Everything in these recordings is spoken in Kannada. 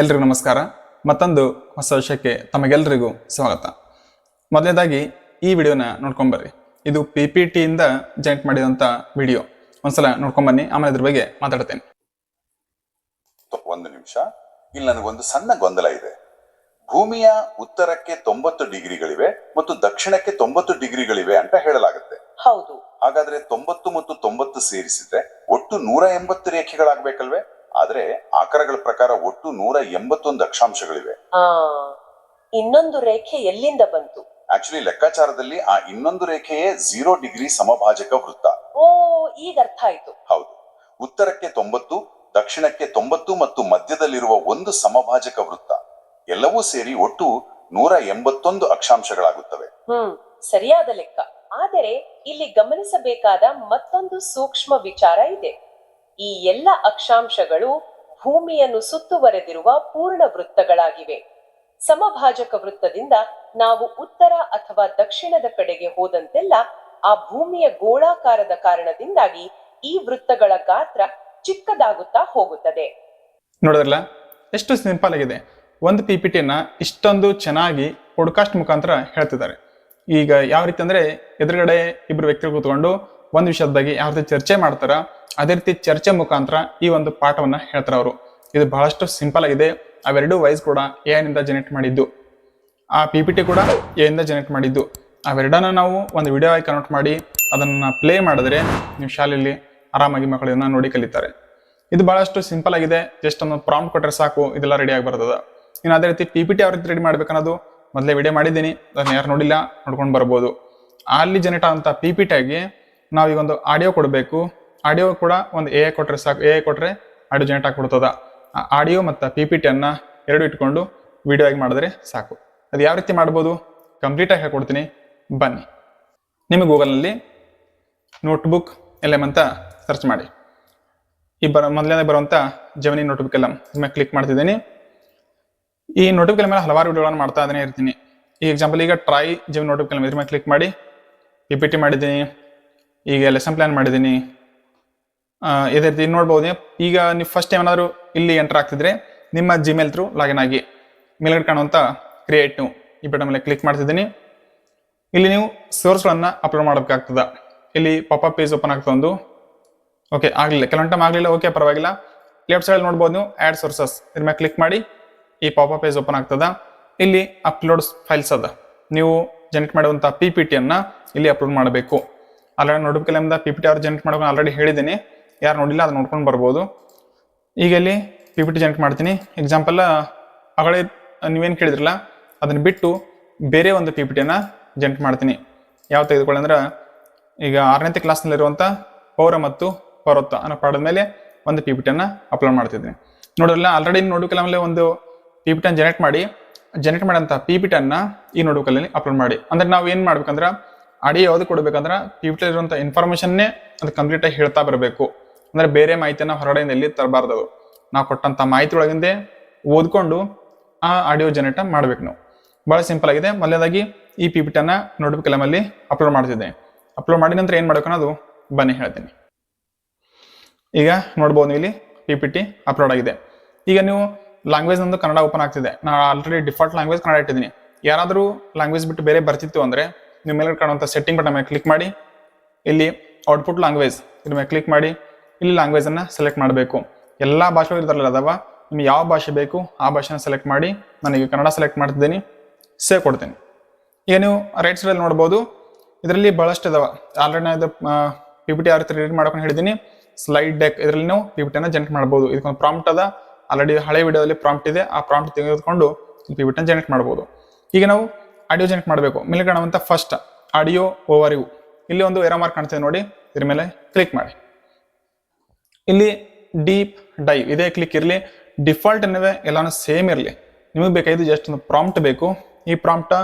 ಎಲ್ರಿಗೂ ನಮಸ್ಕಾರ. ಮತ್ತೊಂದು ಹೊಸ ವಿಷಯಕ್ಕೆ ತಮಗೆಲ್ಲರಿಗೂ ಸ್ವಾಗತ. ಮೊದಲನೇದಾಗಿ ಈ ವಿಡಿಯೋನ ನೋಡ್ಕೊಂಬರ್ರಿ. ಇದು PPT ಇಂದ ಜನರೇಟ್ ಮಾಡಿದಂಥ ವಿಡಿಯೋ. ಒಂದ್ಸಲ ನೋಡ್ಕೊಂಬನ್ನಿ, ಆಮೇಲೆ ಇದ್ರ ಬಗ್ಗೆ ಮಾತಾಡ್ತೇನೆ. ಒಂದು ನಿಮಿಷ, ಇಲ್ಲಿ ನನಗೊಂದು ಸಣ್ಣ ಗೊಂದಲ ಇದೆ. ಭೂಮಿಯ ಉತ್ತರಕ್ಕೆ 90 ಡಿಗ್ರಿಗಳಿವೆ ಮತ್ತು ದಕ್ಷಿಣಕ್ಕೆ 90 ಡಿಗ್ರಿಗಳಿವೆ ಅಂತ ಹೇಳಲಾಗುತ್ತೆ. ಹೌದು. ಹಾಗಾದ್ರೆ 90 ಮತ್ತು 90 ಸೇರಿಸಿದ್ರೆ ಒಟ್ಟು 180 ರೇಖೆಗಳಾಗಬೇಕಲ್ವೇ? ಆದ್ರೆ ಆಕಾರಗಳ ಪ್ರಕಾರ ಒಟ್ಟು 181 ಅಕ್ಷಾಂಶಗಳಿವೆ. ಇನ್ನೊಂದು ರೇಖೆ ಎಲ್ಲಿಂದ ಬಂತು? ಆಕ್ಚುಲಿ ಲೆಕ್ಕಾಚಾರದಲ್ಲಿ ಆ ಇನ್ನೊಂದು ರೇಖೆಯೇ 0 ಡಿಗ್ರಿ ಸಮಭಾಜಕ ವೃತ್ತ. ಓ, ಈಗ ಅರ್ಥ ಆಯ್ತು. ಹೌದು, ಉತ್ತರಕ್ಕೆ 90, ದಕ್ಷಿಣಕ್ಕೆ 90 ಮತ್ತು ಮಧ್ಯದಲ್ಲಿರುವ ಒಂದು ಸಮಭಾಜಕ ವೃತ್ತ ಎಲ್ಲವೂ ಸೇರಿ ಒಟ್ಟು 181 ಅಕ್ಷಾಂಶಗಳಾಗುತ್ತವೆ. ಸರಿಯಾದ ಲೆಕ್ಕ. ಆದರೆ ಇಲ್ಲಿ ಗಮನಿಸಬೇಕಾದ ಮತ್ತೊಂದು ಸೂಕ್ಷ್ಮ ವಿಚಾರ ಇದೆ. ಈ ಎಲ್ಲ ಅಕ್ಷಾಂಶಗಳು ಭೂಮಿಯನ್ನು ಸುತ್ತುವರೆದಿರುವ ಪೂರ್ಣ ವೃತ್ತಗಳಾಗಿವೆ. ಸಮಭಾಜಕ ವೃತ್ತದಿಂದ ನಾವು ಉತ್ತರ ಅಥವಾ ದಕ್ಷಿಣದ ಕಡೆಗೆ ಹೋದಂತೆಲ್ಲ ಆ ಭೂಮಿಯ ಗೋಳಾಕಾರದ ಕಾರಣದಿಂದಾಗಿ ಈ ವೃತ್ತಗಳ ಗಾತ್ರ ಚಿಕ್ಕದಾಗುತ್ತಾ ಹೋಗುತ್ತದೆ. ನೋಡಿದ್ರಲ್ಲ, ಎಷ್ಟು ಸಿಂಪಲ್ ಆಗಿದೆ. ಒಂದು PPTಯನ್ನ ಇಷ್ಟೊಂದು ಚೆನ್ನಾಗಿ ಪಾಡ್ಕಾಸ್ಟ್ ಮುಖಾಂತರ ಹೇಳ್ತಿದ್ದಾರೆ. ಈಗ ಯಾವ ರೀತಿ ಅಂದ್ರೆ, ಎದುರುಗಡೆ ಇಬ್ರು ವ್ಯಕ್ತಿಗಳು ಕೂತ್ಕೊಂಡು ಒಂದು ವಿಷಯದ ಬಗ್ಗೆ ಯಾವ ರೀತಿ ಚರ್ಚೆ ಮಾಡ್ತಾರ, ಅದೇ ರೀತಿ ಚರ್ಚೆ ಮುಖಾಂತರ ಈ ಒಂದು ಪಾಠವನ್ನ ಹೇಳ್ತಾರ ಅವರು. ಇದು ಬಹಳಷ್ಟು ಸಿಂಪಲ್ ಆಗಿದೆ. ಅವೆರಡು ವೈಸ್ ಕೂಡ AI ನಿಂದ ಜನರೇಟ್ ಮಾಡಿದ್ದು, ಆ PPT ಕೂಡ AI ಇಂದ ಜನರೇಟ್ ಮಾಡಿದ್ದು. ಅವೆರಡನ್ನ ನಾವು ಒಂದು ವಿಡಿಯೋ ಆಗಿ ಕನ್ವರ್ಟ್ ಮಾಡಿ ಅದನ್ನ ಪ್ಲೇ ಮಾಡಿದ್ರೆ ನೀವು ಶಾಲೆಯಲ್ಲಿ ಆರಾಮಾಗಿ ಮಕ್ಕಳು ಇದನ್ನ ನೋಡಿ ಕಲಿತಾರೆ. ಇದು ಬಹಳಷ್ಟು ಸಿಂಪಲ್ ಆಗಿದೆ. ಜಸ್ಟ್ ಒಂದು ಪ್ರಾಂಪ್ಟ್ ಕೊಟ್ಟರೆ ಸಾಕು, ಇದೆಲ್ಲ ರೆಡಿ ಆಗಿ ಬರ್ತದ. ಇನ್ನು ಅದೇ ರೀತಿ PPT ಯಾವ ರೀತಿ ರೆಡಿ ಮಾಡ್ಬೇಕನ್ನೋದು ಮೊದಲೇ ವಿಡಿಯೋ ಮಾಡಿದ್ದೀನಿ, ಅದನ್ನ ಯಾರು ನೋಡಿಲ್ಲ ನೋಡ್ಕೊಂಡು ಬರ್ಬೋದು. ಅಲ್ಲಿ ಜನರೇಟ್ ಆದಂಥ PPT ಆಗಿ ನಾವೀಗ ಒಂದು ಆಡಿಯೋ ಕೊಡಬೇಕು. ಆಡಿಯೋ ಕೂಡ ಒಂದು AI ಕೊಟ್ಟರೆ ಸಾಕು. AI ಕೊಟ್ಟರೆ ಆಡಿಯೋ ಜನರೇಟ್ ಆಗಿಬಿಡ್ತದ. ಆ ಆಡಿಯೋ ಮತ್ತು PPTಯನ್ನ ಎರಡು ಇಟ್ಕೊಂಡು ವಿಡಿಯೋ ಆಗಿ ಮಾಡಿದ್ರೆ ಸಾಕು. ಅದು ಯಾವ ರೀತಿ ಮಾಡ್ಬೋದು ಕಂಪ್ಲೀಟಾಗಿ ಹೇಳ್ಕೊಡ್ತೀನಿ, ಬನ್ನಿ. ನಿಮಗೆ ಗೂಗಲ್ನಲ್ಲಿ ನೋಟ್ಬುಕ್ LM ಅಂತ ಸರ್ಚ್ ಮಾಡಿ. ಮೊದಲನೇ ಬರುವಂಥ ಜೆಮಿನಿ ನೋಟ್ಬುಕ್ LM ಮೇಲೆ ಕ್ಲಿಕ್ ಮಾಡ್ತಿದ್ದೀನಿ. ಈ ನೋಟ್ಬುಕ್ LM ಮೇಲೆ ಹಲವಾರು ವಿಡಿಯೋಗಳನ್ನು ಮಾಡ್ತಾ ಇರ್ತೀನಿ. ಈ ಎಕ್ಸಾಂಪಲ್ ಈಗ ಟ್ರೈ ಜೆಮಿನಿ ನೋಟ್ಬುಕ್ LM ಇದ್ರ ಮೇಲೆ ಕ್ಲಿಕ್ ಮಾಡಿ PPT ಮಾಡಿದ್ದೀನಿ. ಈಗ ಲೆಸನ್ ಪ್ಲಾನ್ ಮಾಡಿದ್ದೀನಿ. ಇದೇ ರೀತಿ ನೋಡ್ಬೋದು. ಈಗ ನೀವು ಫಸ್ಟ್ ಏನಾದರೂ ಇಲ್ಲಿ ಎಂಟರ್ ಆಗ್ತಿದ್ರೆ ನಿಮ್ಮ ಜಿಮೇಲ್ ಥ್ರೂ ಲಾಗಿನ್ ಆಗಿ ಮೇಲ್ಗಡೆ ಕಾಣುವಂಥ ಕ್ರಿಯೇಟ್ ನ್ಯೂ ಈ ಬಟನ್ ಮೇಲೆ ಕ್ಲಿಕ್ ಮಾಡ್ತಿದ್ದೀನಿ. ಇಲ್ಲಿ ನೀವು ಸೋರ್ಸ್ಗಳನ್ನು ಅಪ್ಲೋಡ್ ಮಾಡಬೇಕಾಗ್ತದ. ಇಲ್ಲಿ ಪಾಪಪ್ ಪೇಜ್ ಓಪನ್ ಆಗ್ತದೆ ಒಂದು. ಓಕೆ, ಆಗಲಿಲ್ಲ, ಕೆಲವೊಂದು ಟೈಮ್ ಆಗಲಿಲ್ಲ. ಓಕೆ, ಪರವಾಗಿಲ್ಲ. ಲೆಫ್ಟ್ ಸೈಡ್ ನೋಡ್ಬೋದು ನೀವು ಆ್ಯಡ್ ಸೋರ್ಸಸ್, ಇದ್ರ ಮೇಲೆ ಕ್ಲಿಕ್ ಮಾಡಿ ಈ ಪಾಪಪ್ ಪೇಜ್ ಓಪನ್ ಆಗ್ತದ. ಇಲ್ಲಿ ಅಪ್ಲೋಡ್ಸ್ ಫೈಲ್ಸ್ ಅದ. ನೀವು ಜನರೇಟ್ ಮಾಡುವಂಥ PPTಯನ್ನ ಇಲ್ಲಿ ಅಪ್ಲೋಡ್ ಮಾಡಬೇಕು. ಆಲ್ರೆಡಿ ನೋಟ್ಬುಕ್ LM PPT ಅವ್ರು ಜನರೇಟ್ ಮಾಡೋಕೆ ಆಲ್ರೆಡಿ ಹೇಳಿದ್ದೀನಿ. ಯಾರು ನೋಡಿಲ್ಲ ಅದು ನೋಡ್ಕೊಂಡು ಬರ್ಬೋದು. ಈಗ ಇಲ್ಲಿ PPT ಜನರೇಟ್ ಮಾಡ್ತೀನಿ. ಎಕ್ಸಾಂಪಲ್ ಆಗಲೇ ನೀವೇನು ಕೇಳಿದ್ರಲ್ಲ ಅದನ್ನು ಬಿಟ್ಟು ಬೇರೆ ಒಂದು PPTಯನ್ನ ಜನರೇಟ್ ಮಾಡ್ತೀನಿ. ಯಾವ ತೆಗೆದುಕೊಳ್ಳಿ ಅಂದ್ರೆ, ಈಗ 6ನೇ ಕ್ಲಾಸ್ನಲ್ಲಿರುವಂಥ ಪೌರ ಮತ್ತು ಪೌರತ್ವ ಅನ್ನೋ ಪಾಠದ ಮೇಲೆ ಒಂದು PPTಯನ್ನ ಅಪ್ಲೋಡ್ ಮಾಡ್ತಿದ್ದೀನಿ. ನೋಡಿರಲ್ಲ, ಆಲ್ರೆಡಿ ನೋಟ್ಬುಕ್ LM ಒಂದು PPTಯನ್ನ ಜನರೇಟ್ ಮಾಡೋಂಥ PPTಯನ್ನ ಈ ನೋಟ್ಬುಕ್ LM ಅಪ್ಲೋಡ್ ಮಾಡಿ. ಅಂದ್ರೆ ನಾವು ಏನು ಮಾಡ್ಬೇಕಂದ್ರೆ, ಆಡಿಯೋ ಯಾವುದು ಕೊಡ್ಬೇಕಂದ್ರೆ PPT ಇರುವಂಥ ಇನ್ಫಾರ್ಮೇಷನ್ನೇ ಅದು ಕಂಪ್ಲೀಟಾಗಿ ಹೇಳ್ತಾ ಬರಬೇಕು. ಅಂದ್ರೆ ಬೇರೆ ಮಾಹಿತಿಯನ್ನು ಹೊರಗಡೆಯಿಂದ ಎಲ್ಲಿ ತರಬಾರ್ದು. ಅದು ನಾವು ಕೊಟ್ಟಂಥ ಮಾಹಿತಿ ಒಳಗಿಂದೇ ಓದ್ಕೊಂಡು ಆ ಆಡಿಯೋ ಜನರೇಟ್ ಮಾಡ್ಬೇಕು ನಾವು. ಭಾಳ ಸಿಂಪಲ್ ಆಗಿದೆ. ಮೊದಲನೇದಾಗಿ ಈ PPTಯನ್ನ ನೋಟ್ಬುಕ್ LM ಅಲ್ಲಿ ಅಪ್ಲೋಡ್ ಮಾಡ್ತಿದ್ದೆ. ಅಪ್ಲೋಡ್ ಮಾಡಿದ ನಂತರ ಏನು ಮಾಡ್ಬೇಕು ಅನ್ನೋದು ಬನ್ನಿ ಹೇಳ್ತೀನಿ. ಈಗ ನೋಡ್ಬೋದು ನೀವು ಇಲ್ಲಿ PPT ಅಪ್ಲೋಡ್ ಆಗಿದೆ. ಈಗ ನೀವು ಲ್ಯಾಂಗ್ವೇಜ್ ಒಂದು ಕನ್ನಡ ಓಪನ್ ಆಗ್ತಿದೆ. ನಾನು ಆಲ್ರೆಡಿ ಡಿಫಾಲ್ಟ್ ಲ್ಯಾಂಗ್ವೇಜ್ ಕನ್ನಡ ಇಟ್ಟಿದ್ದೀನಿ. ಯಾರಾದರೂ ಲ್ಯಾಂಗ್ವೇಜ್ ಬಿಟ್ಟು ಬೇರೆ ಬರ್ತಿತ್ತು ಅಂದರೆ ನಿಮ್ಮ ಮೇಲೆ ಕಾಣುವಂಥ ಸೆಟ್ಟಿಂಗ್ ಬಟನ್ ಮೇಲೆ ಕ್ಲಿಕ್ ಮಾಡಿ ಇಲ್ಲಿ ಔಟ್ಪುಟ್ ಲ್ಯಾಂಗ್ವೇಜ್ ಇದ್ರ ಮೇಲೆ ಕ್ಲಿಕ್ ಮಾಡಿ ಇಲ್ಲಿ ಲ್ಯಾಂಗ್ವೇಜನ್ನು ಸೆಲೆಕ್ಟ್ ಮಾಡಬೇಕು. ಎಲ್ಲ ಭಾಷೆಗಳು ಇದ್ರಲ್ಲಿ ಅದಾವ. ನಿಮ್ಗೆ ಯಾವ ಭಾಷೆ ಬೇಕು ಆ ಭಾಷೆನ ಸೆಲೆಕ್ಟ್ ಮಾಡಿ, ನನಗೆ ಕನ್ನಡ ಸೆಲೆಕ್ಟ್ ಮಾಡ್ತಿದ್ದೀನಿ, ಸೇವ್ ಕೊಡ್ತೀನಿ. ಈಗ ನೀವು ರೈಟ್ ಸೈಡಲ್ಲಿ ನೋಡ್ಬೋದು, ಇದರಲ್ಲಿ ಭಾಳಷ್ಟು ಇದಾವೆ. ಆಲ್ರೆಡಿ ನಾನು ಇದು PPT ಯಾವ ರೀತಿ ರೆಡಿ ಮಾಡ್ಕೊಂಡು ಹೇಳಿದ್ದೀನಿ. ಸ್ಲೈಡ್ ಡೆಕ್, ಇದರಲ್ಲಿ ನೀವು PPTಯನ್ನ ಜನರೇಟ್ ಮಾಡ್ಬೋದು. ಇದಕ್ಕೊಂದು ಪ್ರಾಂಪ್ಟ್ ಅದ. ಆಲ್ರೆಡಿ ಹಳೆ ವಿಡಿಯೋದಲ್ಲಿ ಪ್ರಾಂಪ್ಟ್ ಇದೆ. ಆ ಪ್ರಾಂಪ್ಟ್ ತೆಗೆದುಕೊಂಡು PPTಯನ್ನ ಜನರೇಟ್ ಮಾಡ್ಬೋದು. ಈಗ ನಾವು ಆಡಿಯೋ ಜನರೇಟ್ ಮಾಡಬೇಕು. ಮೇಲೆ ಕಾಣುವಂಥ ಫಸ್ಟ್ ಆಡಿಯೋ ಓವರ್ ವ್ಯೂ, ಇಲ್ಲಿ ಒಂದು ಏರೋ ಮಾರ್ಕ್ ಕಾಣ್ತಿದೆ ನೋಡಿ, ಇದ್ರ ಮೇಲೆ ಕ್ಲಿಕ್ ಮಾಡಿ. ಇಲ್ಲಿ ಡೀಪ್ ಡೈವ್ ಇದೇ ಕ್ಲಿಕ್ ಇರಲಿ. ಡಿಫಾಲ್ಟ್ ಅನ್ನವೇ ಎಲ್ಲಾನು ಸೇಮ್ ಇರಲಿ. ನಿಮಗೆ ಬೇಕಾಗಿದ್ದು ಜಸ್ಟ್ ಒಂದು ಪ್ರಾಂಪ್ಟ್ ಬೇಕು. ಈ ಪ್ರಾಂಪ್ಟ್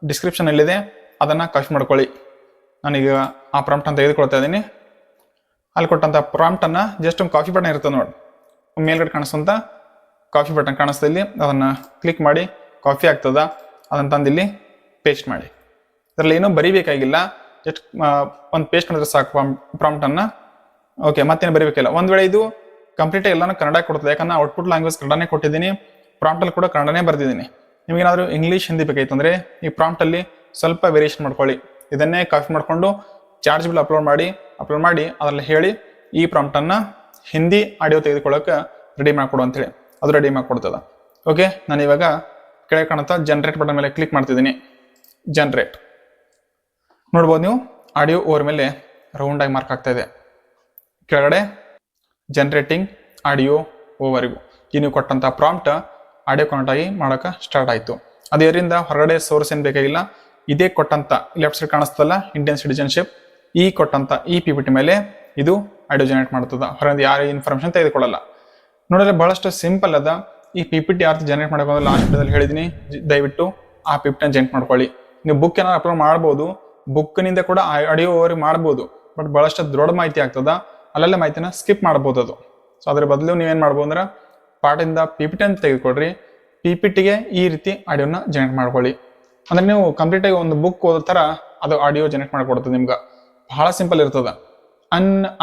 ಡಿಸ್ಕ್ರಿಪ್ಷನ್ ಎಲ್ಲಿದೆ ಅದನ್ನು ಕಾಪಿ ಮಾಡ್ಕೊಳ್ಳಿ. ನಾನೀಗ ಆ ಪ್ರಾಂಪ್ಟ್ ಅಂತ ತೆಗೆದುಕೊಳ್ತಾ ಇದ್ದೀನಿ. ಅಲ್ಲಿ ಕೊಟ್ಟಂಥ ಪ್ರಾಂಪ್ಟನ್ನು ಜಸ್ಟ್ ಒಂದು ಕಾಫಿ ಬಟನ್ ಇರ್ತದೆ ನೋಡಿ, ಮೇಲ್ಗಡೆ ಕಾಣಿಸುವಂಥ ಕಾಫಿ ಬಟನ್ ಕಾಣಿಸ್ತಾ, ಇಲ್ಲಿ ಅದನ್ನು ಕ್ಲಿಕ್ ಮಾಡಿ ಕಾಫಿ ಆಗ್ತದ. ಅದನ್ನು ತಂದು ಇಲ್ಲಿ ಪೇಸ್ಟ್ ಮಾಡಿ. ಇದರಲ್ಲಿ ಏನೂ ಬರಿಬೇಕಾಗಿಲ್ಲ, ಜಸ್ಟ್ ಒಂದು ಪೇಸ್ಟ್ ಮಾಡಿದ್ರೆ ಸಾಕು ಪ್ರಾಂಪ್ಟನ್ನು. ಓಕೆ, ಮತ್ತೇನು ಬರೀಬೇಕಿಲ್ಲ. ಒಂದು ವೇಳೆ ಇದು ಕಂಪ್ಲೀಟ್ ಎಲ್ಲಾನು ಕನ್ನಡ ಕೊಡ್ತದೆ, ಯಾಕಂದ್ರೆ ಔಟ್ಪುಟ್ ಲ್ಯಾಂಗ್ವೇಜ್ ಕನ್ನಡನೇ ಕೊಟ್ಟಿದ್ದೀನಿ. ಪ್ರಾಂಪ್ಟಲ್ಲಿ ಕೂಡ ಕನ್ನಡನೇ ಬರ್ತಿದ್ದೀನಿ. ನಿಮಗೇನಾದರೂ ಇಂಗ್ಲೀಷ್ ಹಿಂದಿ ಬೇಕಾಯ್ತು ಅಂದರೆ ಈ ಪ್ರಾಂಪ್ಟಲ್ಲಿ ಸ್ವಲ್ಪ ವೇರಿಯೇಷನ್ ಮಾಡ್ಕೊಳ್ಳಿ. ಇದನ್ನೇ ಕಾಪಿ ಮಾಡಿಕೊಂಡು ಚಾರ್ಜ್ ಬಿಲ್ ಅಪ್ಲೋಡ್ ಮಾಡಿ ಅದರಲ್ಲಿ ಹೇಳಿ ಈ ಪ್ರಾಂಪ್ಟನ್ನು ಹಿಂದಿ ಆಡಿಯೋ ತೆಗೆದುಕೊಳ್ಳೋಕೆ ರೆಡಿ ಮಾಡಿಕೊಡು ಅಂತೇಳಿ, ಅದು ರೆಡಿ ಮಾಡಿಕೊಡ್ತದೆ. ಓಕೆ, ನಾನು ಇವಾಗ ಕೆಳಗೆ ಕಾಣುತ್ತಾ ಜನರೇಟ್ ಬಟನ್ ಮೇಲೆ ಕ್ಲಿಕ್ ಮಾಡ್ತಿದ್ದೀನಿ. ಜನರೇಟ್ ನೋಡ್ಬೋದು ನೀವು, ಆಡಿಯೋ ಓವರ್ ಮೇಲೆ ರೌಂಡಾಗಿ ಮಾರ್ಕ್ ಆಗ್ತಾ ಇದೆ. ಕೆಳಗಡೆ ಜನರೇಟಿಂಗ್ ಆಡಿಯೋ ಓವರ್ಗೂ ಈ ನೀವು ಕೊಟ್ಟಂಥ ಪ್ರಾಂಪ್ಟ್ ಆಡಿಯೋ ಕನೆಕ್ಟ್ ಆಗಿ ಮಾಡೋಕೆ ಸ್ಟಾರ್ಟ್ ಆಯಿತು. ಅದು ಇದರಿಂದ ಹೊರಗಡೆ ಸೋರ್ಸ್ ಏನು ಬೇಕಾಗಿಲ್ಲ. ಇದೇ ಕೊಟ್ಟಂಥ ಲೆಫ್ಟ್ ಸೈಡ್ ಕಾಣಿಸ್ತಲ್ಲ ಇಂಡಿಯನ್ ಸಿಟಿಜನ್ಶಿಪ್, ಈ ಕೊಟ್ಟಂಥ ಈ PPT ಮೇಲೆ ಇದು ಆಡಿಯೋ ಜನರೇಟ್ ಮಾಡ್ತದೆ. ಹೊರಗಡೆ ಯಾರು ಇನ್ಫಾರ್ಮೇಷನ್ ತೆಗೆದುಕೊಳ್ಳಲ್ಲ. ನೋಡಿದ್ರೆ ಬಹಳಷ್ಟು ಸಿಂಪಲ್ ಅದ. ಈ PPT ಯಾರು ಜನರೇಟ್ ಮಾಡ್ಕೊಂಡು ಲಾಸ್ಟ್ ವಿಡಿಯೋದಲ್ಲಿ ಹೇಳಿದ್ದೀನಿ, ದಯವಿಟ್ಟು ಆ PPT ಜನರೇಟ್ ಮಾಡ್ಕೊಳ್ಳಿ. ನೀವು ಬುಕ್ ಏನಾದ್ರು ಅಪ್ಲೋಡ್ ಮಾಡ್ಬೋದು, ಬುಕ್ನಿಂದ ಕೂಡ ಆಡಿಯೋ ಓವರ್ ಮಾಡ್ಬೋದು. ಬಟ್ ಬಹಳಷ್ಟು ದೊಡ್ಡ ಮಾಹಿತಿ ಆಗ್ತದ, ಅಲ್ಲೆಲ್ಲ ಮಾಹಿತಿನ ಸ್ಕಿಪ್ ಮಾಡ್ಬೋದು ಅದು. ಸೊ ಅದ್ರ ಬದಲು ನೀವೇನು ಮಾಡ್ಬೋದು ಅಂದ್ರೆ ಪಾಠದಿಂದ PPT ಅಂತ ತೆಗೆದುಕೊಡ್ರಿ, PPTಗೆ ಈ ರೀತಿ ಆಡಿಯೋನ ಜನರೇಟ್ ಮಾಡ್ಕೊಳ್ಳಿ. ಅಂದ್ರೆ ನೀವು ಕಂಪ್ಲೀಟಾಗಿ ಒಂದು ಬುಕ್ ಓದೋ ಥರ ಅದು ಆಡಿಯೋ ಜನರೇಟ್ ಮಾಡಿಕೊಡ್ತದೆ ನಿಮ್ಗೆ. ಬಹಳ ಸಿಂಪಲ್ ಇರ್ತದೆ.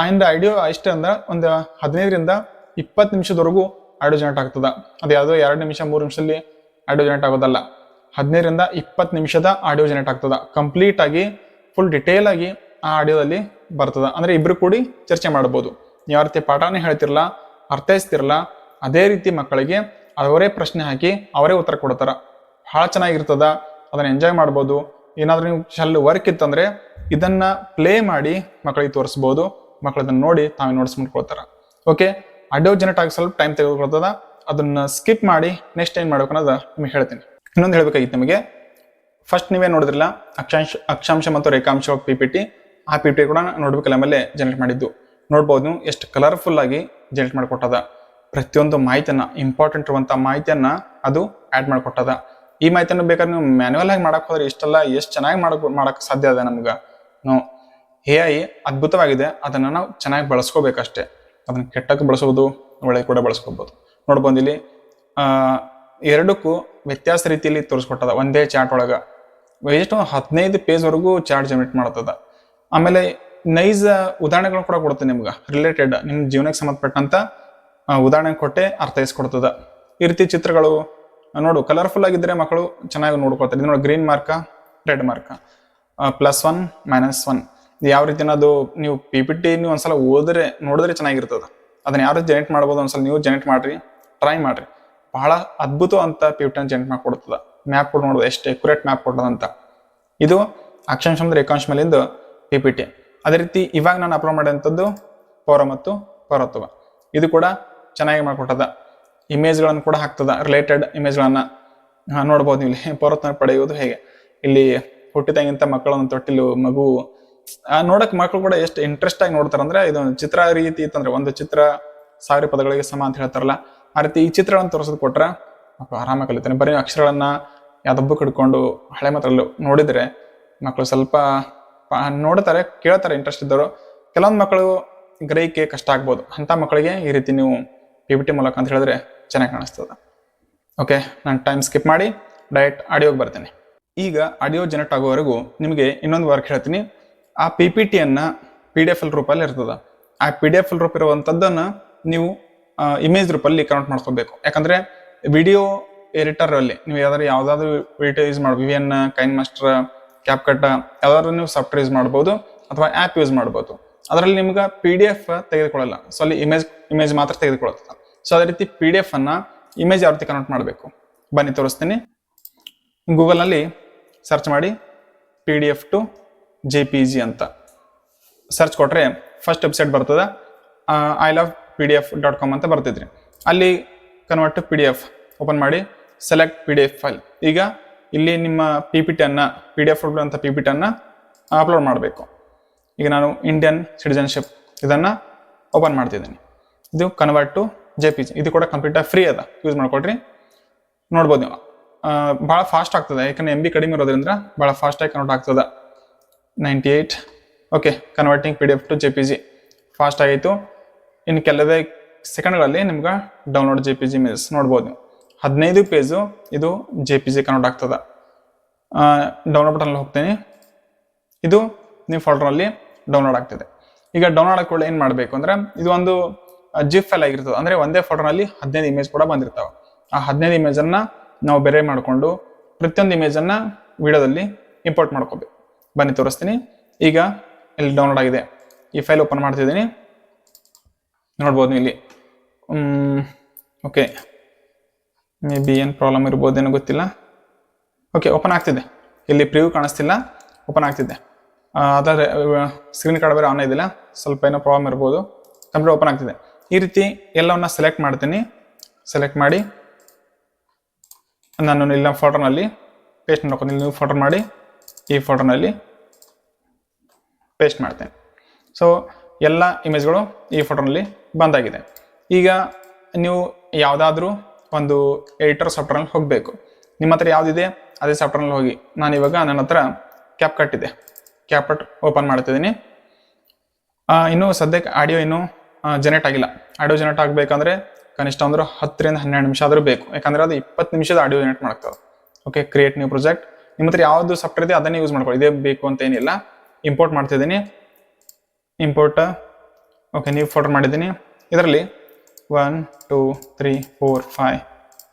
ಅಂಡ್ ಆಡಿಯೋ ಇಷ್ಟ ಅಂದ್ರೆ ಒಂದು 15ರಿಂದ 20 ನಿಮಿಷದವರೆಗೂ ಆಡಿಯೋ ಜನರೇಟ್ ಆಗ್ತದೆ. ಅದು ಯಾವುದೋ 2 ನಿಮಿಷ 3 ನಿಮಿಷದಲ್ಲಿ ಆಡಿಯೋ ಜನರೇಟ್ ಆಗೋದಲ್ಲ. 15ರಿಂದ 20 ನಿಮಿಷದ ಆಡಿಯೋ ಜನರೇಟ್ ಆಗ್ತದೆ. ಕಂಪ್ಲೀಟ್ ಆಗಿ ಫುಲ್ ಡಿಟೇಲ್ ಆಗಿ ಆ ಆಡಿಯೋದಲ್ಲಿ ಬರ್ತದೆ. ಅಂದ್ರೆ ಇಬ್ರು ಕೂಡಿ ಚರ್ಚೆ ಮಾಡ್ಬೋದು. ಯಾವ ರೀತಿ ಪಾಠನೇ ಹೇಳ್ತಿರಲ್ಲ, ಅರ್ಥೈಸ್ತಿರಲ್ಲ, ಅದೇ ರೀತಿ ಮಕ್ಕಳಿಗೆ ಅವರೇ ಪ್ರಶ್ನೆ ಹಾಕಿ ಅವರೇ ಉತ್ತರ ಕೊಡ್ತಾರ. ಬಹಳ ಚೆನ್ನಾಗಿರ್ತದ, ಅದನ್ನ ಎಂಜಾಯ್ ಮಾಡ್ಬೋದು. ಏನಾದ್ರೂ ನೀವು ಶೆಲ್ ವರ್ಕ್ ಇತ್ತಂದ್ರೆ ಇದನ್ನ ಪ್ಲೇ ಮಾಡಿ ಮಕ್ಕಳಿಗೆ ತೋರಿಸ್ಬೋದು. ಮಕ್ಕಳು ಅದನ್ನ ನೋಡಿ ತಾವೇ ನೋಟ್ಸ್ ಮಾಡ್ಕೊಳ್ತಾರ. ಓಕೆ, ಆಡಿಯೋ ಜನರೇಟ್ ಆಗಿ ಸ್ವಲ್ಪ ಟೈಮ್ ತೆಗೆದುಕೊಳ್ತದ. ಅದನ್ನ ಸ್ಕಿಪ್ ಮಾಡಿ ನೆಕ್ಸ್ಟ್ ಏನ್ ಮಾಡ್ಬೇಕು ಅನ್ನೋದು ನಿಮಗೆ ಹೇಳ್ತೀನಿ. ಇನ್ನೊಂದು ಹೇಳ್ಬೇಕಾಗಿತ್ತು ನಿಮಗೆ, ಫಸ್ಟ್ ನೀವೇ ನೋಡಿದ್ರಲ್ಲ ಅಕ್ಷಾಂಶ ಮತ್ತು ರೇಖಾಂಶ PPT, ಆ PPT ಕೂಡ ನೋಡ್ಬೇಕಲ್ಲ ಮೇಲೆ ಜನರೇಟ್ ಮಾಡಿದ್ದು. ನೋಡ್ಬೋದು ನೀವು ಎಷ್ಟು ಕಲರ್ಫುಲ್ ಆಗಿ ಜನರೇಟ್ ಮಾಡಿಕೊಟ್ಟದ. ಪ್ರತಿಯೊಂದು ಮಾಹಿತಿಯನ್ನ, ಇಂಪಾರ್ಟೆಂಟ್ ಇರುವಂತ ಮಾಹಿತಿಯನ್ನ ಅದು ಆಡ್ ಮಾಡಿಕೊಟ್ಟದ. ಈ ಮಾಹಿತಿಯನ್ನು ಬೇಕಾದ್ರೆ ನೀವು ಮ್ಯಾನ್ಯುವಲ್ ಆಗಿ ಮಾಡಕ್ ಹೋದ್ರೆ ಇಷ್ಟೆಲ್ಲ ಎಷ್ಟು ಚೆನ್ನಾಗಿ ಮಾಡಕ್ ಸಾಧ್ಯ ಅದ ನಮ್ಗೆ. ನಾವು AI ಅದ್ಭುತವಾಗಿದೆ, ಅದನ್ನ ನಾವು ಚೆನ್ನಾಗಿ ಬಳಸ್ಕೋಬೇಕಷ್ಟೇ. ಅದನ್ನ ಕೆಟ್ಟಕ್ಕೆ ಬಳಸೋದು, ಒಳ್ಳೆ ಕೂಡ ಬಳಸ್ಕೋಬಹುದು. ನೋಡ್ಬೋದು ಇಲ್ಲಿ ಎರಡಕ್ಕೂ ವ್ಯತ್ಯಾಸ ರೀತಿಯಲ್ಲಿ ತೋರಿಸ್ಕೊಟ್ಟದ ಒಂದೇ ಚಾರ್ಟ್ ಒಳಗ. ಎಷ್ಟು 15 ಪೇಜ್ವರೆಗೂ ಚಾರ್ಟ್ ಜನರೇಟ್ ಮಾಡ್ತದ. ಆಮೇಲೆ ನೈಜ ಉದಾಹರಣೆಗಳನ್ನ ಕೂಡ ಕೊಡುತ್ತೆ ನಿಮ್ಗೆ, ರಿಲೇಟೆಡ್ ನಿಮ್ಮ ಜೀವನಕ್ಕೆ ಸಂಬಂಧಪಟ್ಟಂತ ಉದಾಹರಣೆ ಕೊಟ್ಟೆ ಅರ್ಥೈಸ್ಕೊಡ್ತದ. ಈ ರೀತಿ ಚಿತ್ರಗಳು ನೋಡು ಕಲರ್ಫುಲ್ ಆಗಿದ್ರೆ ಮಕ್ಕಳು ಚೆನ್ನಾಗಿ ನೋಡ್ಕೊಳ್ತಾರೆ. ಇದು ನೋಡಿ, ಗ್ರೀನ್ ಮಾರ್ಕ, ರೆಡ್ ಮಾರ್ಕ, +1 -1. ಯಾವ ರೀತಿ ಅದು ನೀವು PPT ನೀವು ಒಂದ್ಸಲ ನೋಡಿದ್ರೆ ಚೆನ್ನಾಗಿರ್ತದೆ. ಅದನ್ನ ಯಾವ ರೀತಿ ಜನರೇಟ್ ಮಾಡ್ಬೋದು ಒಂದ್ಸಲ ನೀವು ಜನರೇಟ್ ಮಾಡ್ರಿ, ಟ್ರೈ ಮಾಡ್ರಿ. ಬಹಳ ಅದ್ಭುತ ಅಂತ PPT ಜನರೇಟ್ ಮಾಡಿಕೊಡ್ತದ. ಮ್ಯಾಪ್ ಕೂಡ ನೋಡೋದು ಎಷ್ಟು ಅಕ್ಯುರೇಟ್ ಮ್ಯಾಪ್ ಕೊಟ್ಟದಂತ. ಇದು ಅಕ್ಷಾಂಶ ಮತ್ತು ರೇಖಾಂಶ ಮೇಲಿಂದ PPT. ಅದೇ ರೀತಿ ಇವಾಗ ನಾನು ಅಪ್ಲೋಡ್ ಮಾಡಿದಂಥದ್ದು ಪೌರ ಮತ್ತು ಪೌರತ್ವ, ಇದು ಕೂಡ ಚೆನ್ನಾಗಿ ಮಾಡಿಕೊಟ್ಟದ. ಇಮೇಜ್ಗಳನ್ನು ಕೂಡ ಹಾಕ್ತದ, ರಿಲೇಟೆಡ್ ಇಮೇಜ್ಗಳನ್ನ ನೋಡ್ಬೋದು. ಇಲ್ಲಿ ಪೌರತ್ವ ಪಡೆಯುವುದು ಹೇಗೆ, ಇಲ್ಲಿ ಹುಟ್ಟಿದಂಗಿಂತ ಮಕ್ಕಳನ್ನು ತೊಟ್ಟಿಲು ಮಗು ನೋಡಕ್ ಮಕ್ಕಳು ಕೂಡ ಎಷ್ಟು ಇಂಟ್ರೆಸ್ಟ್ ಆಗಿ ನೋಡ್ತಾರ ಅಂದ್ರೆ, ಇದು ಚಿತ್ರ ರೀತಿ ಇತ್ತಂದ್ರೆ ಒಂದು ಚಿತ್ರ 1000 ಪದಗಳಿಗೆ ಸಮ ಅಂತ ಹೇಳ್ತಾರಲ್ಲ, ಆ ರೀತಿ ಈ ಚಿತ್ರಗಳನ್ನು ತೋರಿಸೋದು ಕೊಟ್ರೆ ಮಕ್ಕಳು ಆರಾಮಾಗಿ ಕಲಿತಾನೆ. ಬರೀ ಅಕ್ಷರಗಳನ್ನ ಯಾವ್ದು ಬುಕ್ ಹಿಡ್ಕೊಂಡು ಹಳೆ ಮಾತ್ರಲ್ಲೂ ನೋಡಿದ್ರೆ ಮಕ್ಕಳು ಸ್ವಲ್ಪ ನೋಡ್ತಾರೆ, ಕೇಳ್ತಾರೆ ಇಂಟ್ರೆಸ್ಟ್ ಇದ್ದವರು. ಕೆಲವೊಂದು ಮಕ್ಕಳು ಗ್ರಹಿಕೆ ಕಷ್ಟ ಆಗ್ಬೋದು. ಅಂತ ಮಕ್ಕಳಿಗೆ ಈ ರೀತಿ ನೀವು PPT ಮೂಲಕ ಅಂತ ಹೇಳಿದ್ರೆ ಚೆನ್ನಾಗಿ ಕಾಣಿಸ್ತದೆ. ಓಕೆ, ನಾನು ಟೈಮ್ ಸ್ಕಿಪ್ ಮಾಡಿ ಡೈರೆಕ್ಟ್ ಆಡಿಯೋಗೆ ಬರ್ತೇನೆ. ಈಗ ಆಡಿಯೋ ಜನರೇಟ್ ಆಗೋವರೆಗೂ ನಿಮಗೆ ಇನ್ನೊಂದು ವರ್ಕ್ ಹೇಳ್ತೀನಿ. ಆ PPTಯನ್ನು PDF ರೂಪಲ್ಲಿ ಇರ್ತದೆ. ಆ PDF ರೂಪ ಇರುವಂಥದ್ದನ್ನು ನೀವು ಇಮೇಜ್ ರೂಪಲ್ಲಿ ಕನ್ವರ್ಟ್ ಮಾಡ್ಕೋಬೇಕು. ಯಾಕಂದ್ರೆ ವಿಡಿಯೋ ಎಡಿಟರ್ ಅಲ್ಲಿ ನೀವು ಯಾವ್ದಾದ್ರು ವಿಡಿಯೋ ಯೂಸ್ ಮಾಡ್ಬೋದು, VN, KineMaster, CapCut ಯಾವ್ದಾದ್ರು ನೀವು ಸಾಫ್ಟ್ವೇರ್ ಯೂಸ್ ಮಾಡ್ಬೋದು ಅಥವಾ ಆ್ಯಪ್ ಯೂಸ್ ಮಾಡ್ಬೋದು. ಅದರಲ್ಲಿ ನಿಮ್ಗೆ PDF ತೆಗೆದುಕೊಳ್ಳಲ್ಲ. ಸೊ ಅಲ್ಲಿ ಇಮೇಜ್ ಮಾತ್ರ ತೆಗೆದುಕೊಳ್ಳುತ್ತೆ. ಸೊ ಅದೇ ರೀತಿ PDF ಅನ್ನ ಇಮೇಜ್ ಯಾವ ರೀತಿ ಕನ್ವರ್ಟ್ ಮಾಡಬೇಕು ಬನ್ನಿ ತೋರಿಸ್ತೀನಿ. ಗೂಗಲ್ನಲ್ಲಿ ಸರ್ಚ್ ಮಾಡಿ PDF to JPG ಅಂತ ಸರ್ಚ್ ಕೊಟ್ರೆ ಫಸ್ಟ್ ವೆಬ್ಸೈಟ್ ಬರ್ತದೆ. ilove.pdf.com ಅಂತ ಬರ್ತಿದ್ರಿ. ಅಲ್ಲಿ ಕನ್ವರ್ಟ್ ಟು PDF ಓಪನ್ ಮಾಡಿ, ಸೆಲೆಕ್ಟ್ PDF ಫೈಲ್. ಈಗ ಇಲ್ಲಿ ನಿಮ್ಮ PPT ಅನ್ನ PDF ಅಂತ PPT ಅನ್ನ ಅಪ್ಲೋಡ್ ಮಾಡಬೇಕು. ಈಗ ನಾನು ಇಂಡಿಯನ್ ಸಿಟಿಜನ್ಶಿಪ್ ಇದನ್ನ ಓಪನ್ ಮಾಡ್ತಿದ್ದೀನಿ. ಇದು ಕನ್ವರ್ಟ್ ಟು JPG. ಇದು ಕೂಡ ಕಂಪ್ಲೀಟ್ ಫ್ರೀ ಅದ, ಯೂಸ್ ಮಾಡ್ಕೊಳ್ರಿ. ನೋಡ್ಬೋದು ನೀವು ಭಾಳ ಫಾಸ್ಟ್ ಆಗ್ತದೆ, ಯಾಕಂದ್ರೆ MB ಕಡಿಮೆ ಇರೋದ್ರಿಂದ ಭಾಳ ಫಾಸ್ಟಾಗಿ ಕನ್ವರ್ಟ್ ಆಗ್ತದೆ. 98. Okay, converting PDF to JPG fast ಆಯಿತು. ಇನ್ನು ಕೆಲವೇ ಸೆಕೆಂಡ್ಗಳಲ್ಲಿ ನಿಮ್ಗೆ ಡೌನ್ಲೋಡ್ JPG ಇಮೇಜಸ್ ನೋಡ್ಬೋದು ನೀವು. 15 ಪೇಜು ಇದು JPG ಕನ್ವರ್ಟ್ ಆಗ್ತದೆ. ಡೌನ್ಲೋಡ್ ಬಟನ್ ಹೋಗ್ತೀನಿ. ಇದು ನಿಮ್ಮ ಫೋಲ್ಡರಲ್ಲಿ ಡೌನ್ಲೋಡ್ ಆಗ್ತದೆ. ಈಗ ಡೌನ್ಲೋಡ್ ಹಾಕೊಳ್ಳಿ ಏನು ಮಾಡಬೇಕು ಅಂದ್ರೆ, ಇದು ಒಂದು ಜಿಪ್ ಫೈಲ್ ಆಗಿರ್ತದೆ. ಅಂದ್ರೆ ಒಂದೇ ಫೋಲ್ಡರ್ನಲ್ಲಿ 15 ಇಮೇಜ್ ಕೂಡ ಬಂದಿರ್ತಾವೆ. ಆ 15 ಇಮೇಜನ್ನು ನಾವು ಬೇರೆ ಮಾಡಿಕೊಂಡು ಪ್ರತಿಯೊಂದು ಇಮೇಜನ್ನು ವಿಡಿಯೋದಲ್ಲಿ ಇಂಪೋರ್ಟ್ ಮಾಡ್ಕೋಬೇಕು. ಬನ್ನಿ ತೋರಿಸ್ತೀನಿ. ಈಗ ಇಲ್ಲಿ ಡೌನ್ಲೋಡ್ ಆಗಿದೆ. ಈ ಫೈಲ್ ಓಪನ್ ಮಾಡ್ತಿದ್ದೀನಿ, ನೋಡ್ಬೋದು ಇಲ್ಲಿ. ಓಕೆ, ಮೇ ಬಿ ಏನು ಪ್ರಾಬ್ಲಮ್ ಇರ್ಬೋದೇನೋ ಗೊತ್ತಿಲ್ಲ. ಓಕೆ, ಓಪನ್ ಆಗ್ತಿದೆ. ಇಲ್ಲಿ ಪ್ರಿವ್ಯೂ ಕಾಣಿಸ್ತಿಲ್ಲ, ಓಪನ್ ಆಗ್ತಿದೆ. ಅದರ ಸ್ಕ್ರೀನ್ ಕಾರ್ಡ್ ಬೇರೆ ಆನ್ ಇದಿಲ್ಲ, ಸ್ವಲ್ಪ ಏನೋ ಪ್ರಾಬ್ಲಮ್ ಇರ್ಬೋದು. ಕಂಪ್ಯೂಟರ್ ಓಪನ್ ಆಗ್ತಿದೆ. ಈ ರೀತಿ ಎಲ್ಲವನ್ನ ಸೆಲೆಕ್ಟ್ ಮಾಡ್ತೀನಿ. ಸೆಲೆಕ್ಟ್ ಮಾಡಿ ನಾನು ಇಲ್ಲಿ ಫೋಟೋನಲ್ಲಿ ಪೇಸ್ಟ್ ಮಾಡ್ಕೊಂಡು ಇಲ್ಲಿ ಫೋಟೋ ಮಾಡಿ ಈ ಫೋಟೋನಲ್ಲಿ ಪೇಸ್ಟ್ ಮಾಡ್ತೇನೆ. ಸೊ ಎಲ್ಲ ಇಮೇಜ್ಗಳು ಈ ಫೋಟೋನಲ್ಲಿ ಬಂದಾಗಿದೆ. ಈಗ ನೀವು ಯಾವುದಾದ್ರೂ ಒಂದು ಎಡಿಟರ್ ಸಾಫ್ಟ್ವೇರ್ನಲ್ಲಿ ಹೋಗಬೇಕು. ನಿಮ್ಮ ಹತ್ರ ಯಾವುದಿದೆ ಅದೇ ಸಾಫ್ಟ್ವೇರ್ನಲ್ಲಿ ಹೋಗಿ. ನಾನಿವಾಗ ನನ್ನ ಹತ್ರ ಕ್ಯಾಪ್ಕಟ್ ಇದೆ, ಕ್ಯಾಪ್ಕಟ್ ಓಪನ್ ಮಾಡ್ತಿದ್ದೀನಿ. ಇನ್ನೂ ಸದ್ಯಕ್ಕೆ ಆಡಿಯೋ ಇನ್ನೂ ಜನರೇಟ್ ಆಗಿಲ್ಲ. ಆಡಿಯೋ ಜನರೇಟ್ ಆಗಬೇಕಂದ್ರೆ ಕನಿಷ್ಠ ಅಂದ್ರೆ 10 ರಿಂದ 12 ನಿಮಿಷ ಆದರೂ ಬೇಕು. ಯಾಕಂದರೆ ಅದು 20 ನಿಮಿಷದ ಆಡಿಯೋ ಜನರೇಟ್ ಮಾಡ್ತದೆ. Okay, create new project. ನಿಮ್ಮ ಹತ್ರ ಯಾವುದು ಸಾಫ್ಟ್ವೇರ್ ಇದೆ ಅದನ್ನೇ ಯೂಸ್ ಮಾಡ್ಕೊಳ್ಳಿ, ಇದೇ ಬೇಕು ಅಂತ ಏನಿಲ್ಲ. ಇಂಪೋರ್ಟ್ ಮಾಡ್ತಿದ್ದೀನಿ. ಇಂಪೋರ್ಟ್. ಓಕೆ, ನೀವು ಫೋಟೋ ಮಾಡಿದ್ದೀನಿ. ಇದರಲ್ಲಿ 1 2 3 4 5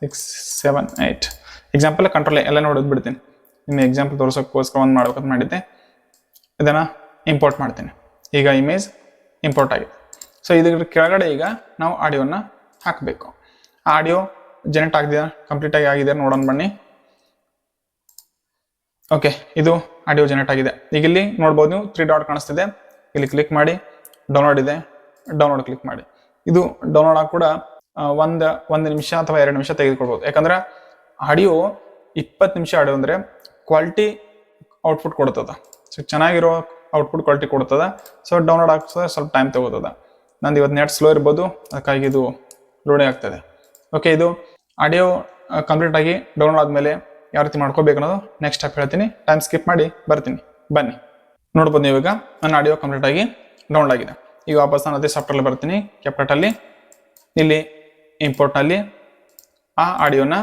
6 7 8 ಎಕ್ಸಾಂಪಲ್ ಕಂಟ್ರೋಲ್ ಎಲ್ಲ ನೋಡೋದು ಬಿಡ್ತೀನಿ. ನಿಮ್ಮ ಎಕ್ಸಾಂಪಲ್ ತೋರಿಸೋಕ್ಕೋಸ್ಕರ ಒಂದು ಮಾಡ್ಬೇಕಂತ ಮಾಡಿದ್ದೆ. ಇದನ್ನು ಇಂಪೋರ್ಟ್ ಮಾಡ್ತೀನಿ. ಈಗ ಇಮೇಜ್ ಇಂಪೋರ್ಟ್ ಆಗಿದೆ. ಸೊ ಇದ್ರ ಕೆಳಗಡೆ ಈಗ ನಾವು ಆಡಿಯೋನ ಹಾಕಬೇಕು. ಆಡಿಯೋ ಜನರೇಟ್ ಆಗಿದೆಯಾ, ಕಂಪ್ಲೀಟಾಗಿ ಆಗಿದೆ ನೋಡೋಣ ಬನ್ನಿ. ಓಕೆ, ಇದು ಆಡಿಯೋ ಜನರೇಟ್ ಆಗಿದೆ. ಈಗ ಇಲ್ಲಿ ನೋಡ್ಬೋದು ನೀವು 3 ಡಾಟ್ ಕಾಣಿಸ್ತಿದೆ. ಇಲ್ಲಿ ಕ್ಲಿಕ್ ಮಾಡಿ, ಡೌನ್ಲೋಡ್ ಇದೆ, ಡೌನ್ಲೋಡ್ ಕ್ಲಿಕ್ ಮಾಡಿ. ಇದು ಡೌನ್ಲೋಡ್ ಆಗಿ ಕೂಡ ಒಂದು ನಿಮಿಷ ಅಥವಾ 2 ನಿಮಿಷ ತೆಗೆದುಕೊಳ್ಬೋದು. ಯಾಕಂದ್ರೆ ಆಡಿಯೋ 20 ನಿಮಿಷ ಆಡಿಯೋ ಅಂದರೆ ಕ್ವಾಲಿಟಿ ಔಟ್ಪುಟ್ ಕೊಡ್ತದ. ಸೊ ಚೆನ್ನಾಗಿರೋ ಔಟ್ಪುಟ್ ಕ್ವಾಲಿಟಿ ಕೊಡ್ತದ. ಸೊ ಡೌನ್ಲೋಡ್ ಆಗ್ತದೆ, ಸ್ವಲ್ಪ ಟೈಮ್ ತಗೋತದ. ನಂದು ಇವತ್ತು ನೆಟ್ ಸ್ಲೋ ಇರ್ಬೋದು, ಅದಕ್ಕಾಗಿ ಇದು ಲೋಡಿಂಗ್ ಆಗ್ತದೆ. ಓಕೆ, ಇದು ಆಡಿಯೋ ಕಂಪ್ಲೀಟ್ ಆಗಿ ಡೌನ್ಲೋಡ್ ಆದಮೇಲೆ ಯಾವ ರೀತಿ ಮಾಡ್ಕೋಬೇಕು ಅನ್ನೋದು ನೆಕ್ಸ್ಟ್ ಸ್ಟೆಪ್ ಹೇಳ್ತೀನಿ. ಟೈಮ್ ಸ್ಕಿಪ್ ಮಾಡಿ ಬರ್ತೀನಿ, ಬನ್ನಿ. ನೋಡ್ಬೋದು ನೀವು ಈಗ ನನ್ನ ಆಡಿಯೋ ಕಂಪ್ಲೀಟ್ ಆಗಿ ಡೌನ್ಲೋಡ್ ಆಗಿದೆ. ಈಗ ವಾಪಸ್ ನಾನು ಅದೇ ಸಾಫ್ಟ್ವೇರಲ್ಲಿ ಬರ್ತೀನಿ. ಕ್ಯಾಪ್ಕಟ್ಟಲ್ಲಿ ಇಲ್ಲಿ ಇಂಪೋರ್ಟ್ನಲ್ಲಿ ಆ ಆಡಿಯೋನ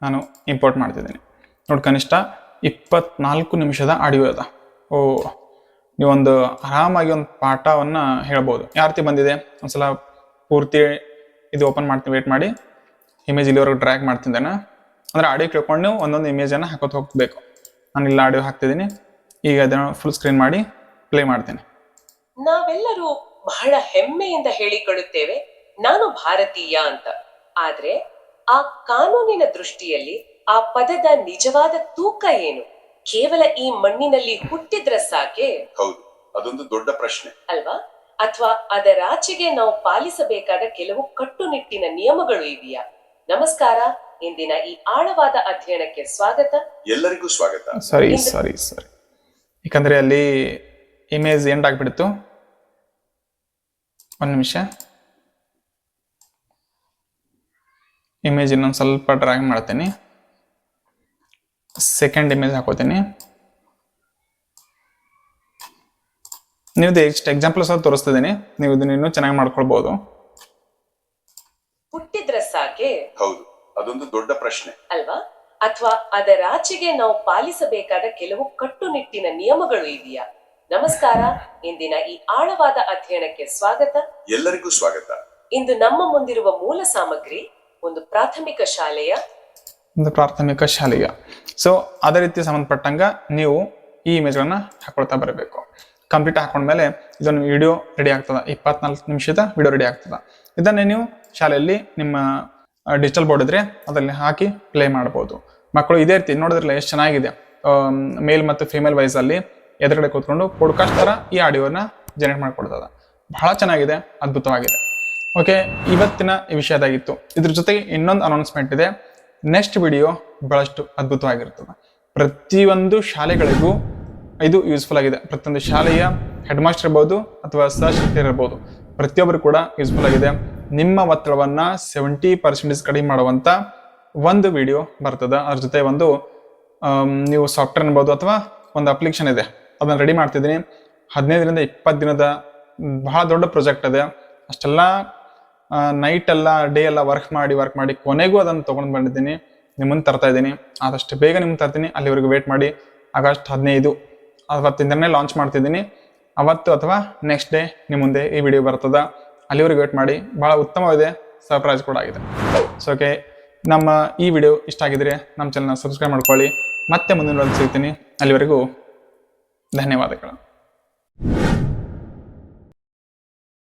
ನಾನು ಇಂಪೋರ್ಟ್ ಮಾಡ್ತಿದ್ದೀನಿ. ನೋಡಿ, ಕನಿಷ್ಠ 24 ನಿಮಿಷದ ಆಡಿಯೋ ಅದ. ಓ, ನೀವೊಂದು ಆರಾಮಾಗಿ ಒಂದು ಪಾಠವನ್ನು ಹೇಳ್ಬೋದು. ಯಾವ ರೀತಿ ಬಂದಿದೆ ಒಂದ್ಸಲ ಪೂರ್ತಿ ಇದು ಓಪನ್ ಮಾಡ್ತೀನಿ. ವೇಟ್ ಮಾಡಿ, ಇಮೇಜ್ ಇಲ್ಲಿವರೆಗೂ ಡ್ರ್ಯಾಗ್ ಮಾಡ್ತಿದ್ದೆ. ಅಂದರೆ ಆಡಿಯೋ ಕೇಳ್ಕೊಂಡು ನೀವು ಒಂದೊಂದು ಇಮೇಜನ್ನು ಹಾಕೋದು ಹೋಗಬೇಕು. ನಾನು ಇಲ್ಲಿ ಆಡಿಯೋ ಹಾಕ್ತಿದ್ದೀನಿ. ಈಗ ಅದನ್ನು ಫುಲ್ ಸ್ಕ್ರೀನ್ ಮಾಡಿ ಪ್ಲೇ ಮಾಡ್ತೀನಿ. ನಾವೆಲ್ಲರೂ ಬಹಳ ಹೆಮ್ಮೆಯಿಂದ ಹೇಳಿಕೊಳ್ಳುತ್ತೇವೆ ನಾನು ಭಾರತೀಯ ಅಂತ. ಆದ್ರೆ ಆ ಕಾನೂನಿನ ದೃಷ್ಟಿಯಲ್ಲಿ ಆ ಪದದ ನಿಜವಾದ ತೂಕ ಏನು? ಕೇವಲ ಈ ಮಣ್ಣಿನಲ್ಲಿ ಹುಟ್ಟಿದ್ರ ಸಾಕೆ? ಹೌದು, ಅದೊಂದು ದೊಡ್ಡ ಪ್ರಶ್ನೆ ಅಲ್ವಾ? ಅಥವಾ ಅದರಾಚೆಗೆ ನಾವು ಪಾಲಿಸಬೇಕಾದ ಕೆಲವು ಕಟ್ಟುನಿಟ್ಟಿನ ನಿಯಮಗಳು ಇವೆಯಾ? ನಮಸ್ಕಾರ, ಇಂದಿನ ಈ ಆಳವಾದ ಅಧ್ಯಯನಕ್ಕೆ ಸ್ವಾಗತ. ಎಲ್ಲರಿಗೂ ಸ್ವಾಗತ. ಸರಿ, ಯಾಕಂದ್ರೆ ಅಲ್ಲಿ ಇಮೇಜ್ ಎಂಡ್ ಆಗ್ಬಿಡ್ತು. 1 ನಿಮಿಷ. ಇಮೇಜ್ ಇನ್ನೊಂದು ಸ್ವಲ್ಪ ಡ್ರ್ಯಾಗ್ ಮಾಡ್ತೀನಿ. ಸೆಕೆಂಡ್ ಇಮೇಜ್ ಹಾಕೋತೀನಿ. ನೀವು ಇಷ್ಟು ಎಕ್ಸಾಂಪಲ್ಸ್ ತೋರಿಸ್ತಿದ್ದೀನಿ, ನೀವು ಇದನ್ನ ಇನ್ನೂ ಚೆನ್ನಾಗಿ ಮಾಡ್ಕೊಳ್ಬಹುದು. ಹುಟ್ಟಿದ್ರ ಸಾಕೆ? ಹೌದು, ಅದೊಂದು ದೊಡ್ಡ ಪ್ರಶ್ನೆ ಅಲ್ವಾ? ಅಥವಾ ಅದರಾಚೆಗೆ ನಾವು ಪಾಲಿಸಬೇಕಾದ ಕೆಲವು ಕಟ್ಟುನಿಟ್ಟಿನ ನಿಯಮಗಳು ಇವೆಯಾ? ನಮಸ್ಕಾರ, ಇಂದಿನ ಈ ಆಳವಾದ ಅಧ್ಯಯನಕ್ಕೆ ಸ್ವಾಗತ. ಎಲ್ಲರಿಗೂ ಸ್ವಾಗತ. ಇಂದು ನಮ್ಮ ಮುಂದಿರುವ ಮೂಲ ಸಾಮಗ್ರಿ ಒಂದು ಪ್ರಾಥಮಿಕ ಶಾಲೆಯ. ಸೊ ಅದೇ ರೀತಿ ಸಂಬಂಧಪಟ್ಟಂಗ ನೀವು ಈ ಇಮೇಜ್ಗಳನ್ನ ಹಾಕೊಳ್ತಾ ಬರಬೇಕು. ಕಂಪ್ಲೀಟ್ ಹಾಕೊಂಡ್ಮೇಲೆ ಇದೊಂದು ವಿಡಿಯೋ ರೆಡಿ ಆಗ್ತದೆ. 24 ನಿಮಿಷದ ವಿಡಿಯೋ ರೆಡಿ ಆಗ್ತದೆ. ಇದನ್ನೇ ನೀವು ಶಾಲೆಯಲ್ಲಿ ನಿಮ್ಮ ಡಿಜಿಟಲ್ ಬೋರ್ಡ್ ಇದ್ರೆ ಅದರಲ್ಲಿ ಹಾಕಿ ಪ್ಲೇ ಮಾಡ್ಬೋದು. ಮಕ್ಕಳು ಇದೇ ರೀತಿ ನೋಡಿದ್ರಲ್ಲ ಎಷ್ಟು ಚೆನ್ನಾಗಿದೆ. ಮೇಲ್ ಮತ್ತು ಫಿಮೇಲ್ ವೈಸ್ ಅಲ್ಲಿ ಎದುರುಗಡೆ ಕೂತ್ಕೊಂಡು ಪಾಡ್ಕಾಸ್ಟ್ ತರ ಈ ಆಡಿಯೋನ ಜನರೇಟ್ ಮಾಡಿಕೊಡ್ತದ. ಬಹಳ ಚೆನ್ನಾಗಿದೆ, ಅದ್ಭುತವಾಗಿದೆ. ಓಕೆ, ಇವತ್ತಿನ ಈ ವಿಷಯದಾಗಿತ್ತು. ಇದ್ರ ಜೊತೆಗೆ ಇನ್ನೊಂದು ಅನೌನ್ಸ್ಮೆಂಟ್ ಇದೆ. ನೆಕ್ಸ್ಟ್ ವಿಡಿಯೋ ಬಹಳಷ್ಟು ಅದ್ಭುತವಾಗಿರ್ತದೆ. ಪ್ರತಿಯೊಂದು ಶಾಲೆಗಳಿಗೂ ಇದು ಯೂಸ್ಫುಲ್ ಆಗಿದೆ. ಪ್ರತಿಯೊಂದು ಶಾಲೆಯ ಹೆಡ್ ಮಾಸ್ಟರ್ ಇರ್ಬೋದು ಅಥವಾ ಸಹಶಿಕ್ಷಕರು ಇರ್ಬೋದು, ಪ್ರತಿಯೊಬ್ಬರು ಕೂಡ ಯೂಸ್ಫುಲ್ ಆಗಿದೆ. ನಿಮ್ಮ ಒತ್ತಡವನ್ನು 70% ಕಡಿಮೆ ಮಾಡುವಂಥ ಒಂದು ವಿಡಿಯೋ ಬರ್ತದೆ. ಅದ್ರ ಜೊತೆ ಒಂದು ನೀವು ಸಾಫ್ಟ್ವೇರ್ ಅನ್ಬೋದು ಅಥವಾ ಒಂದು ಅಪ್ಲಿಕೇಶನ್ ಇದೆ, ಅದನ್ನು ರೆಡಿ ಮಾಡ್ತಿದ್ದೀನಿ. 15 ರಿಂದ 20 ದಿನದ ಬಹಳ ದೊಡ್ಡ ಪ್ರಾಜೆಕ್ಟ್ ಇದೆ. ಅಷ್ಟೆಲ್ಲ ನೈಟ್ ಎಲ್ಲ ಡೇ ಎಲ್ಲ ವರ್ಕ್ ಮಾಡಿ ಕೊನೆಗೂ ಅದನ್ನು ತೊಗೊಂಡು ಬಂದಿದ್ದೀನಿ. ನಿಮ್ಮ ಮುಂದೆ ತರ್ತಾ ಇದ್ದೀನಿ. ಆದಷ್ಟು ಬೇಗ ನಿಮ್ಗೆ ತರ್ತೀನಿ. ಅಲ್ಲಿವರೆಗೂ ವೇಟ್ ಮಾಡಿ. ಆಗಸ್ಟ್ 15 ಅವತ್ತಿಂದನೇ ಲಾಂಚ್ ಮಾಡ್ತಿದ್ದೀನಿ. ಅವತ್ತು ಅಥವಾ ನೆಕ್ಸ್ಟ್ ಡೇ ನಿಮ್ಮ ಮುಂದೆ ಈ ವಿಡಿಯೋ ಬರ್ತದೆ. ಅಲ್ಲಿವರೆಗೂ ವೇಟ್ ಮಾಡಿ. ಭಾಳ ಉತ್ತಮವಾಗಿದೆ, ಸರ್ಪ್ರೈಸ್ ಕೂಡ ಆಗಿದೆ. ಸೊ ಓಕೆ, ನಮ್ಮ ಈ ವಿಡಿಯೋ ಇಷ್ಟ ಆಗಿದ್ರೆ ನಮ್ಮ ಚಾನಲ್ನ ಸಬ್ಸ್ಕ್ರೈಬ್ ಮಾಡ್ಕೊಳ್ಳಿ. ಮತ್ತೆ ಮುಂದಿನ ಸಿಗ್ತೀನಿ. ಅಲ್ಲಿವರೆಗೂ ಧನ್ಯವಾದಗಳು.